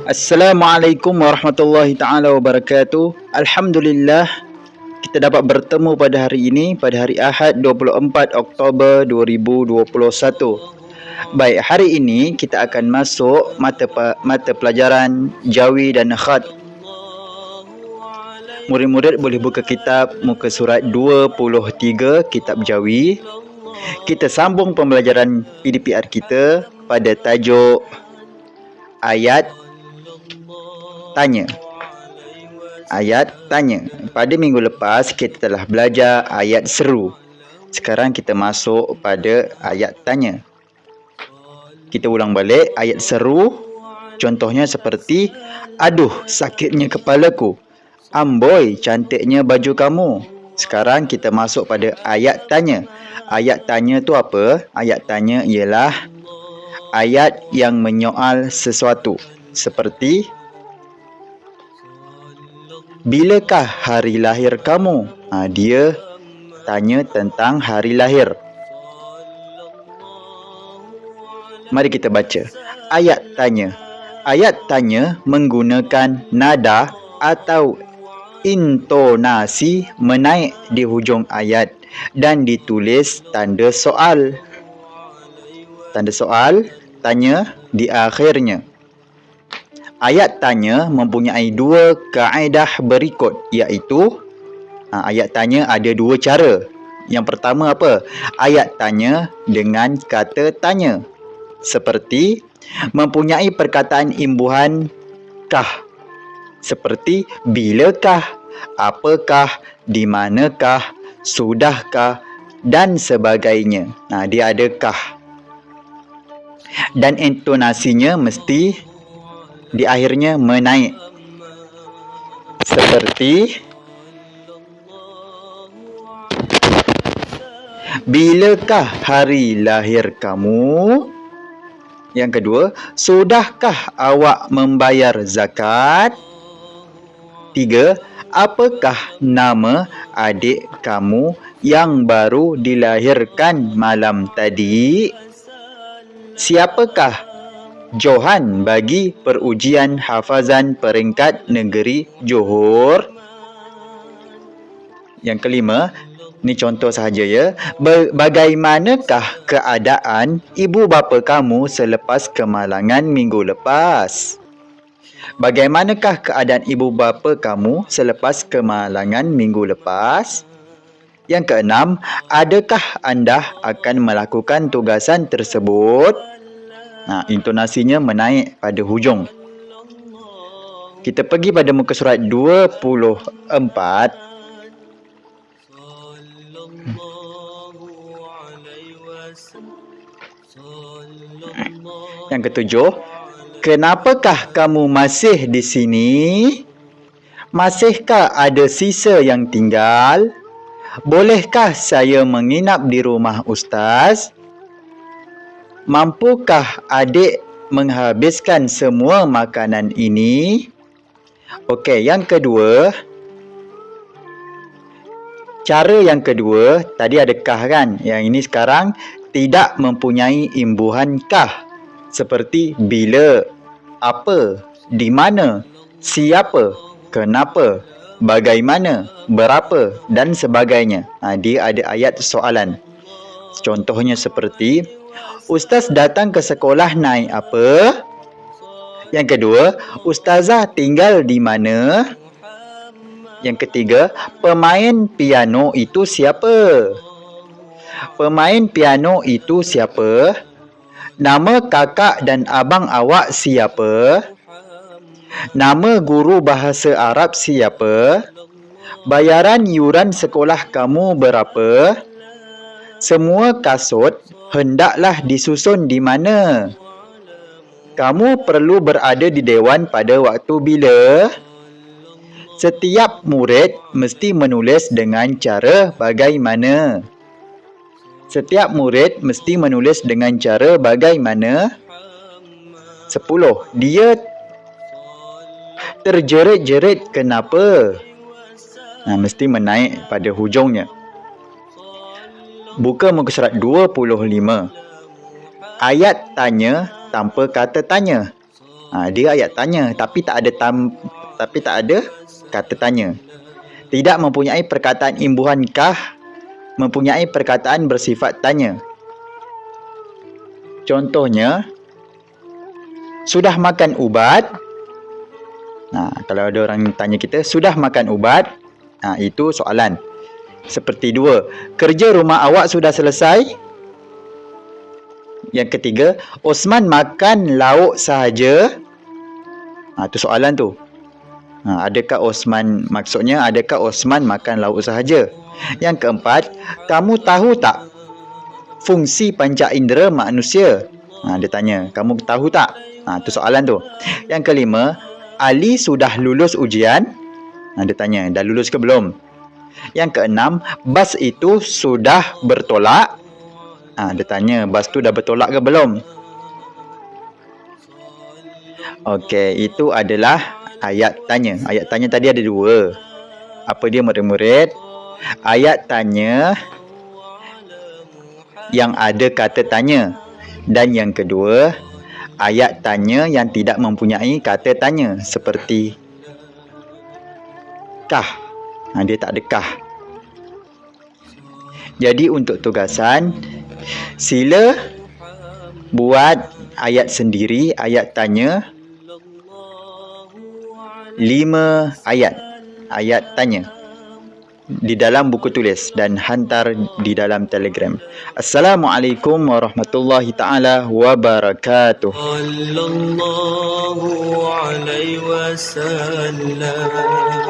Assalamualaikum warahmatullahi taala wabarakatuh. Alhamdulillah kita dapat bertemu pada hari ini, pada hari Ahad 24 Oktober 2021. Baik, hari ini kita akan masuk mata pelajaran Jawi dan Khat. Murid-murid boleh buka kitab muka surat 23 kitab Jawi. Kita sambung pembelajaran PDPR kita pada tajuk ayat tanya. Ayat tanya. Pada minggu lepas kita telah belajar ayat seru. Sekarang kita masuk pada ayat tanya. Kita ulang balik ayat seru. Contohnya seperti, aduh sakitnya kepalaku, amboi cantiknya baju kamu. Sekarang kita masuk pada ayat tanya. Ayat tanya tu apa? Ayat tanya ialah ayat yang menyoal sesuatu. Seperti, bilakah hari lahir kamu? Dia tanya tentang hari lahir. Mari kita baca. Ayat tanya. Ayat tanya menggunakan nada atau intonasi menaik di hujung ayat dan ditulis tanda soal. Tanda soal, tanya di akhirnya. Ayat tanya mempunyai dua kaedah berikut, iaitu ayat tanya ada dua cara. Yang pertama apa? Ayat tanya dengan kata tanya. Seperti mempunyai perkataan imbuhan kah. Seperti bilakah, apakah, di manakah, sudahkah dan sebagainya. Dia ada kah. Dan intonasinya mesti di akhirnya menaik. Seperti, bilakah hari lahir kamu? Yang kedua, sudahkah awak membayar zakat? Tiga, apakah nama adik kamu yang baru dilahirkan malam tadi? Siapakah Johan bagi perujian hafazan peringkat negeri Johor? Yang kelima, ni contoh sahaja ya. Bagaimanakah keadaan ibu bapa kamu selepas kemalangan minggu lepas? Bagaimanakah keadaan ibu bapa kamu selepas kemalangan minggu lepas? Yang keenam, adakah anda akan melakukan tugasan tersebut? Intonasinya menaik pada hujung. Kita pergi pada muka surat 24. Yang ketujuh, kenapakah kamu masih di sini? Masihkah ada sisa yang tinggal? Bolehkah saya menginap di rumah ustaz? Mampukah adik menghabiskan semua makanan ini? Okey, yang kedua. Cara yang kedua, tadi ada kah kan? Yang ini sekarang tidak mempunyai imbuhan kah. Seperti bila, apa, di mana, siapa, kenapa, bagaimana, berapa dan sebagainya. Dia ada ayat soalan. Contohnya seperti, ustaz datang ke sekolah naik apa? Yang kedua, ustazah tinggal di mana? Yang ketiga, pemain piano itu siapa? Pemain piano itu siapa? Nama kakak dan abang awak siapa? Nama guru bahasa Arab siapa? Bayaran yuran sekolah kamu berapa? Semua kasut hendaklah disusun di mana? Kamu perlu berada di dewan pada waktu bila? Setiap murid mesti menulis dengan cara bagaimana? Setiap murid mesti menulis dengan cara bagaimana? 10. Dia terjerit-jerit kenapa? Mesti menaik pada hujungnya. Buka muka surat 25. Ayat tanya tanpa kata tanya. Dia ayat tanya tapi tak ada kata tanya. Tidak mempunyai perkataan imbuhan kah, mempunyai perkataan bersifat tanya. Contohnya, sudah makan ubat? Kalau ada orang tanya kita, sudah makan ubat? Itu soalan. Seperti 2, kerja rumah awak sudah selesai? Yang ketiga, Osman makan lauk sahaja? Itu soalan tu. Adakah Osman, maksudnya adakah Osman makan lauk sahaja? Yang keempat, kamu tahu tak fungsi panca indera manusia? Dia tanya, kamu tahu tak? Itu soalan tu. Yang kelima, Ali sudah lulus ujian? Dia tanya, dah lulus ke belum? Yang keenam, bas itu sudah bertolak? Dia tanya, bas tu dah bertolak ke belum? Okey, itu adalah ayat tanya. Ayat tanya tadi ada 2. Apa dia murid-murid? Ayat tanya yang ada kata tanya. Dan yang kedua, ayat tanya yang tidak mempunyai kata tanya. Seperti kah? Dia tak ada kah. Jadi untuk tugasan, sila buat ayat sendiri, ayat tanya 5 ayat tanya di dalam buku tulis dan hantar di dalam Telegram. Assalamualaikum warahmatullahi taala wabarakatuh. Sallallahu alaihi wasallam.